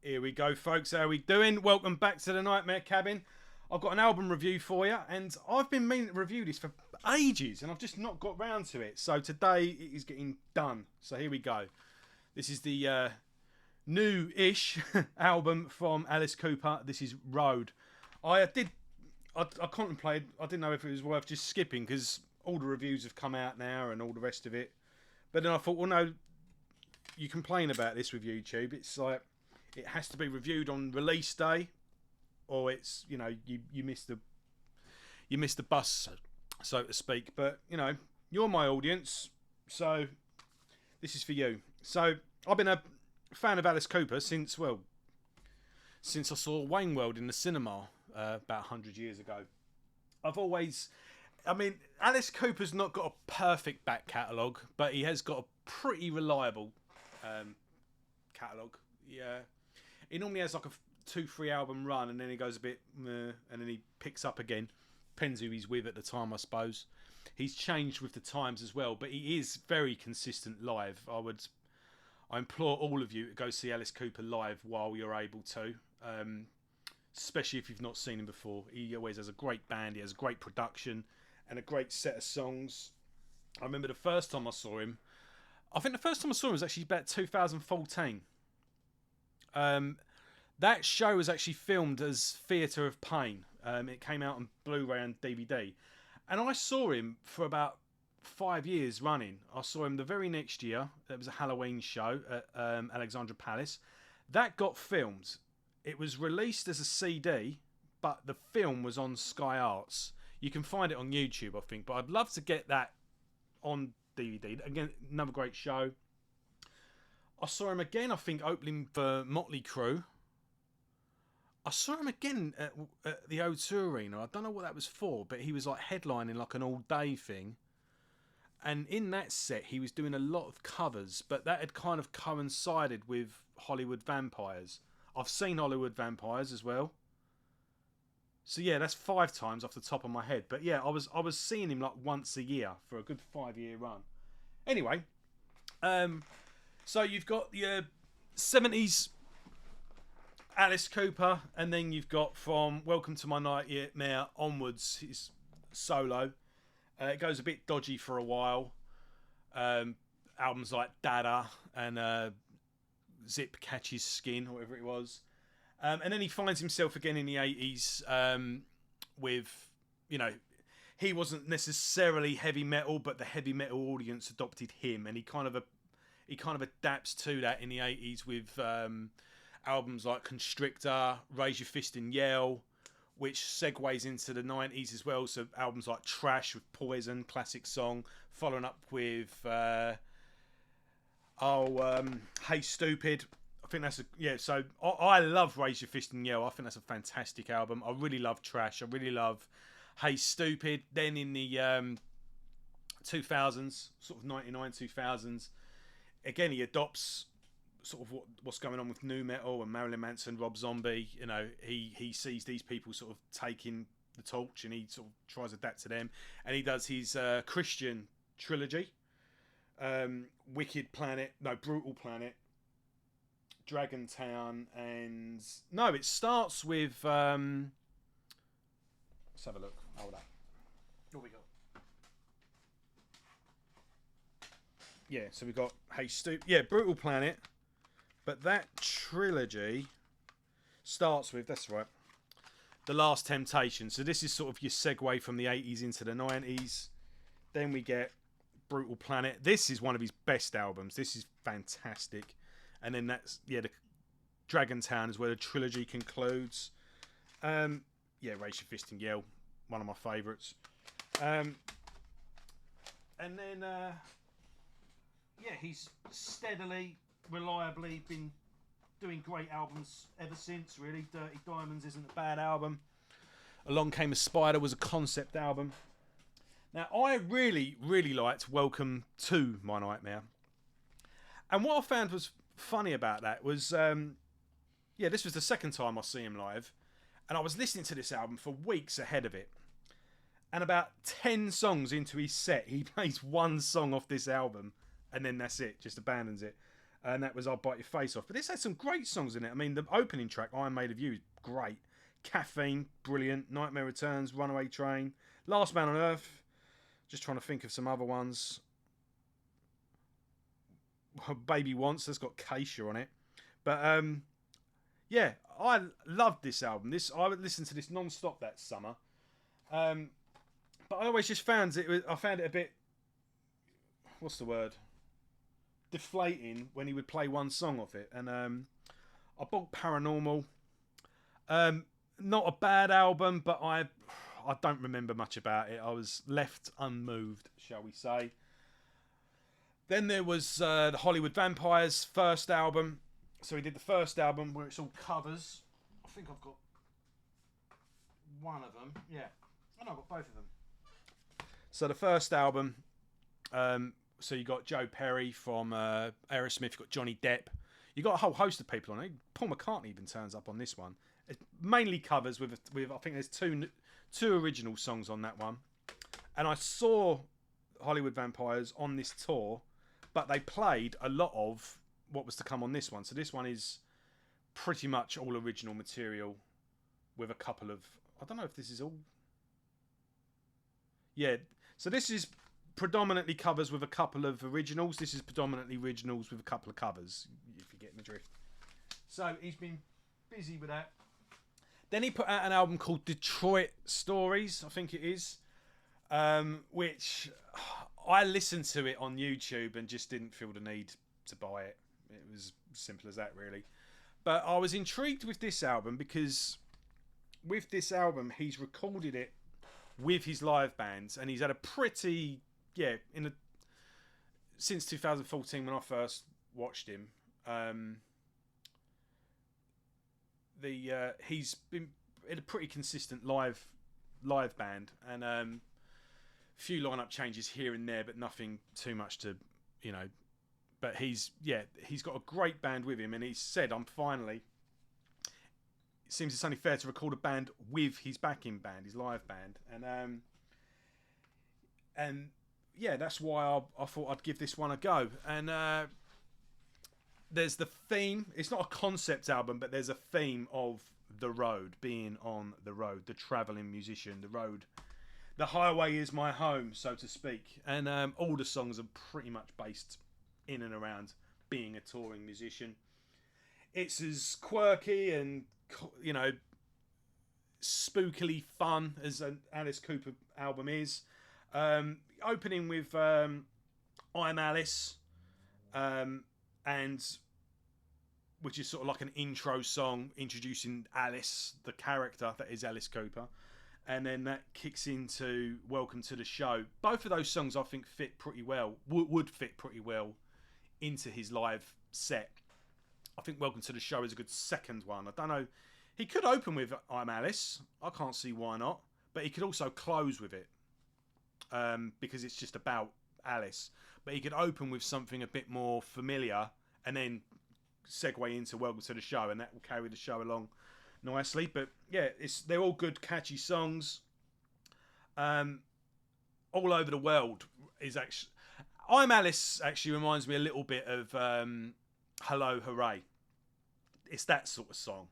Here we go, folks. How we doing? Welcome back to the Nightmare Cabin. I've got an album review for you, and I've been meaning to review this for ages, and I've just not got round to it. So today it is getting done. So here we go. This is the new-ish album from Alice Cooper. This is Road. I contemplated. I didn't know if it was worth just skipping because all the reviews have come out now and all the rest of it. But then I thought, well, no. You complain about this with YouTube. It's like it has to be reviewed on release day, or it's you miss the bus, so to speak. But you're my audience, so this is for you. So I've been a fan of Alice Cooper since I saw Wayne World in the cinema about 100 years ago. Alice Cooper's not got a perfect back catalogue, but he has got a pretty reliable catalogue. Yeah, he normally has like a 2-3 album run, and then he goes a bit meh, and then he picks up again. Depends who he's with at the time, I suppose. He's changed with the times as well, but he is very consistent live. I implore all of you to go see Alice Cooper live while you're able to, especially if you've not seen him before. He always has a great band, he has a great production and a great set of songs. I remember the first time I saw him, I think the first time I saw him was actually about 2014. That show was actually filmed as Theatre of Pain. It came out on Blu-ray and DVD. And I saw him for about 5 years running. I saw him the very next year. It was a Halloween show at Alexandra Palace. That got filmed. It was released as a CD, but the film was on Sky Arts. You can find it on YouTube, I think. But I'd love to get that on DVD. Again, another great show. I saw him again, I think, opening for Motley Crue. I saw him again at the O2 Arena. I don't know what that was for, but he was like headlining like an all-day thing. And in that set, he was doing a lot of covers, but that had kind of coincided with Hollywood Vampires. I've seen Hollywood Vampires as well. So yeah, that's 5 times off the top of my head. But yeah, I was seeing him like once a year for a good 5-year run. Anyway, so you've got the 70s Alice Cooper, and then you've got from Welcome to My Nightmare onwards his solo. It goes a bit dodgy for a while. Albums like Dada and Zip Catches Skin, or whatever it was. And then he finds himself again in the 80s with, he wasn't necessarily heavy metal, but the heavy metal audience adopted him, and he kind of adapts to that in the 80s with albums like Constrictor, Raise Your Fist and Yell, which segues into the 90s as well. So albums like Trash with Poison, classic song, following up with Hey Stupid. I think that's so I love Raise Your Fist and Yell. I think that's a fantastic album. I really love Trash. I really love Hey Stupid. Then in the 2000s, sort of 99, 2000s, again he adopts sort of what's going on with nu metal and Marilyn Manson, Rob Zombie. He sees these people sort of taking the torch, and he sort of tries to adapt to them. And he does his Christian trilogy, Brutal Planet, Dragon Town, and it starts with let's have a look. Hold up. What we got? Yeah, so we got Hey Stoop. Yeah, Brutal Planet. But that trilogy starts with, that's right, The Last Temptation. So this is sort of your segue from the 80s into the 90s. Then we get Brutal Planet. This is one of his best albums. This is fantastic. And then that's, the Dragon Town is where the trilogy concludes. Raise Your Fist and Yell, one of my favourites. And then, he's steadily, reliably been doing great albums ever since, really. Dirty Diamonds isn't a bad album. Along Came a Spider was a concept album. Now, I really, really liked Welcome to My Nightmare. And what I found was funny about that was, this was the second time I see him live, and I was listening to this album for weeks ahead of it. And about 10 songs into his set, he plays one song off this album, and then that's it, just abandons it. and that was I'll Bite Your Face Off. But this had some great songs in it. I mean, the opening track, I Am Made of You, is great. Caffeine, brilliant. Nightmare Returns, Runaway Train, Last Man on Earth. Just trying to think of some other ones. Baby Wants, that's got Keisha on it. But yeah, I loved this album. I would listen to this non-stop that summer. But I always just found it. I found it a bit. What's the word? Deflating when he would play one song off it. And I bought Paranormal. Not a bad album, but I don't remember much about it. I was left unmoved, shall we say. Then there was the Hollywood Vampires first album. So he did the first album where it's all covers. I think I've got one of them. Yeah. Oh no, I've got both of them. So the first album, so you got Joe Perry from Aerosmith, you've got Johnny Depp. You got a whole host of people on it. Paul McCartney even turns up on this one. It's mainly covers with I think there's two original songs on that one. And I saw Hollywood Vampires on this tour, but they played a lot of what was to come on this one. So this one is pretty much all original material with a couple of... I don't know if this is all... Yeah, so this is predominantly covers with a couple of originals. This is predominantly originals with a couple of covers, if you get my drift. So he's been busy with that. Then he put out an album called Detroit Stories, I think it is, which I listened to it on YouTube and just didn't feel the need to buy it. It was as simple as that, really. But I was intrigued with this album because with this album, he's recorded it with his live bands, and he's had a pretty, since 2014 when I first watched him, he's been in a pretty consistent live band, and a few lineup changes here and there, but nothing too much to, but he's got a great band with him, and he said, it seems it's only fair to record a band with his backing band, his live band, and that's why I thought I'd give this one a go. And there's the theme. It's not a concept album, but there's a theme of the road, being on the road, the travelling musician, the road. The highway is my home, so to speak. And all the songs are pretty much based in and around being a touring musician. It's as quirky and, spookily fun as an Alice Cooper album is. Opening with I'm Alice, and which is sort of like an intro song introducing Alice, the character that is Alice Cooper, and then that kicks into Welcome to the Show. Both of those songs I think fit pretty well, would fit pretty well into his live set. I think Welcome to the Show is a good second one. I don't know. He could open with I'm Alice. I can't see why not. But he could also close with it. Because it's just about Alice. But he could open with something a bit more familiar and then segue into Welcome to the Show, and that will carry the show along nicely. But yeah, they're all good, catchy songs. All Over the World is actually... I'm Alice actually reminds me a little bit of Hello Hooray. It's that sort of song.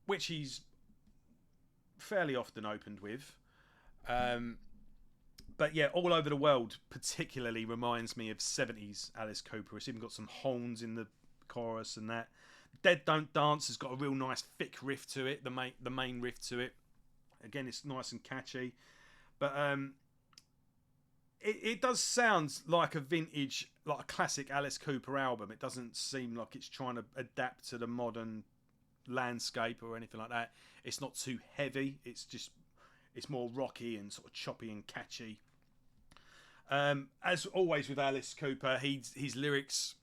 Which he's fairly often opened with. But yeah, All Over the World particularly reminds me of 70s Alice Cooper. It's even got some horns in the chorus and that. Dead Don't Dance has got a real nice thick riff to it, the main riff to it. Again, it's nice and catchy. But it does sound like a vintage, like a classic Alice Cooper album. It doesn't seem like it's trying to adapt to the modern landscape or anything like that. It's not too heavy. It's more rocky and sort of choppy and catchy. As always with Alice Cooper, his lyrics,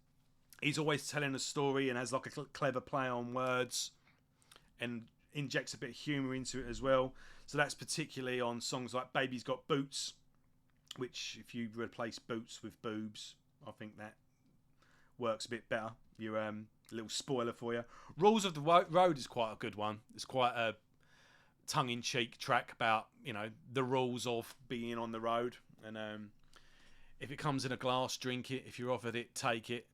he's always telling a story and has like a clever play on words and injects a bit of humour into it as well. So that's particularly on songs like Baby's Got Boots, which if you replace boots with boobs, I think that works a bit better. You're a little spoiler for you. Rules of the Road is quite a good one. It's quite a tongue-in-cheek track about, the rules of being on the road. And If it comes in a glass, drink it. If you're offered it, take it.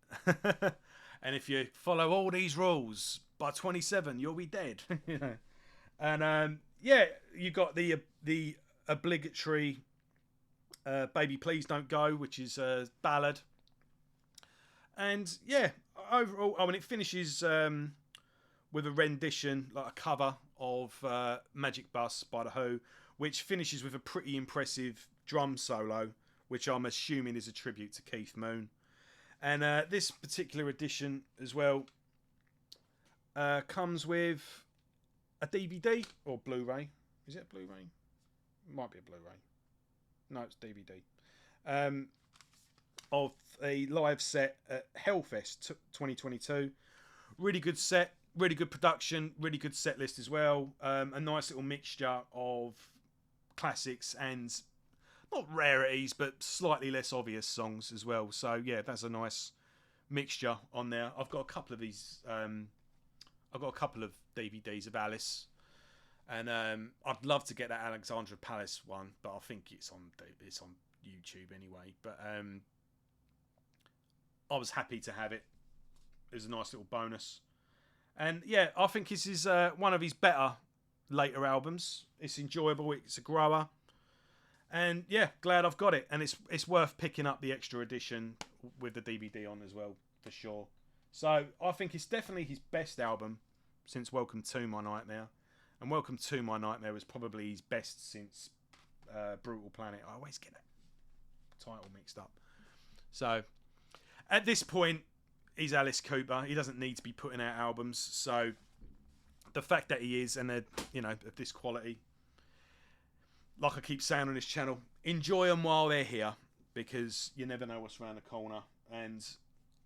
And if you follow all these rules, by 27 you'll be dead. You know. And yeah, you got the obligatory "Baby Please Don't Go," which is a ballad. And yeah, overall, I mean, it finishes with a rendition, like a cover of "Magic Bus" by The Who, which finishes with a pretty impressive drum solo, which I'm assuming is a tribute to Keith Moon. And this particular edition as well comes with a DVD or Blu-ray. Is it a Blu-ray? Might be a Blu-ray. No, it's DVD. Of a live set at Hellfest 2022. Really good set, really good production, really good set list as well. A nice little mixture of classics and not rarities, but slightly less obvious songs as well. So yeah, that's a nice mixture on there. I've got a couple of these. I've got a couple of DVDs of Alice, and I'd love to get that Alexandra Palace one, but I think it's on YouTube anyway. But I was happy to have it. It was a nice little bonus, and yeah, I think this is one of his better later albums. It's enjoyable. It's a grower. And yeah, glad I've got it, and it's worth picking up the extra edition with the DVD on as well, for sure. So I think it's definitely his best album since Welcome to My Nightmare, and Welcome to My Nightmare was probably his best since Brutal Planet. I always get that title mixed up. So at this point, he's Alice Cooper. He doesn't need to be putting out albums. So the fact that he is, and they're, you know, of this quality, like I keep saying on this channel, enjoy them while they're here, because you never know what's around the corner. And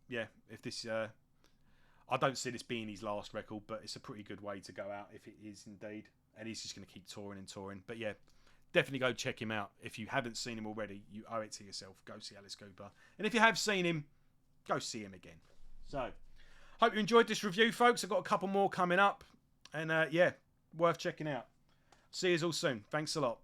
yeah, if this, I don't see this being his last record, but it's a pretty good way to go out if it is indeed. And he's just going to keep touring and touring. But yeah, definitely go check him out. If you haven't seen him already, you owe it to yourself. Go see Alice Cooper. And if you have seen him, go see him again. So, hope you enjoyed this review, folks. I've got a couple more coming up. And yeah, worth checking out. See you all soon. Thanks a lot.